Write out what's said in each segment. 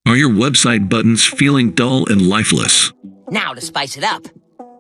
Are your website buttons feeling dull and lifeless? Now to spice it up.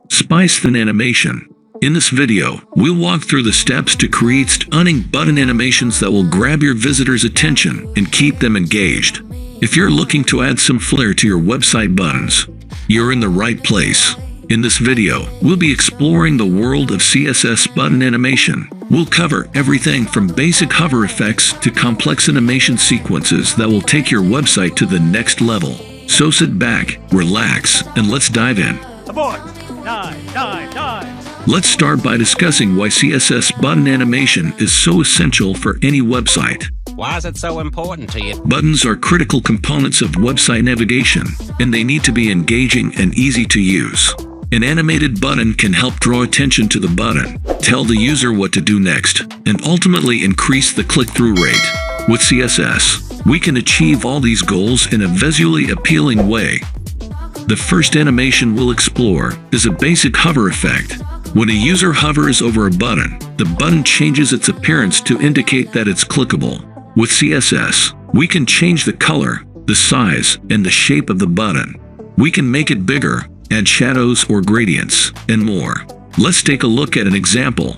Spice the animation. In this video, we'll walk through the steps to create stunning button animations that will grab your visitors' attention and keep them engaged. If you're looking to add some flair to your website buttons, you're in the right place. In this video, we'll be exploring the world of CSS button animation. We'll cover everything from basic hover effects to complex animation sequences that will take your website to the next level. So sit back, relax, and let's dive in. Abort! Dive! Let's start by discussing why CSS button animation is so essential for any website. Why is it so important to you? Buttons are critical components of website navigation, and they need to be engaging and easy to use. An animated button can help draw attention to the button, tell the user what to do next, and ultimately increase the click-through rate. With CSS, we can achieve all these goals in a visually appealing way. The first animation we'll explore is a basic hover effect. When a user hovers over a button, the button changes its appearance to indicate that it's clickable. With CSS, we can change the color, the size, and the shape of the button. We can make it bigger, add shadows or gradients, and more. Let's take a look at an example.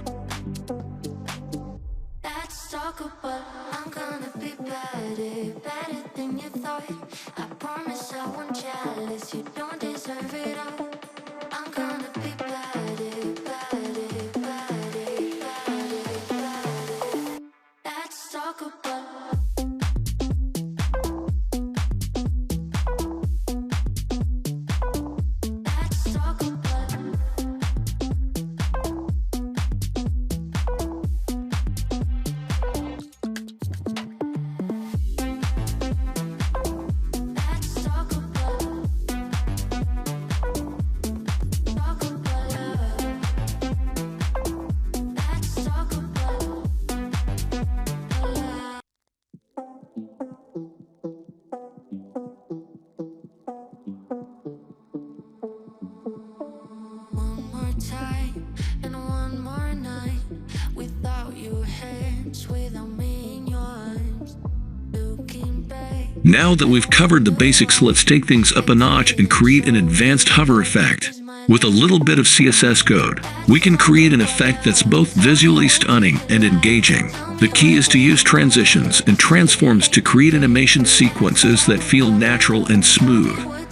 Now that we've covered the basics, let's take things up a notch and create an advanced hover effect. With a little bit of CSS code, we can create an effect that's both visually stunning and engaging. The key is to use transitions and transforms to create animation sequences that feel natural and smooth.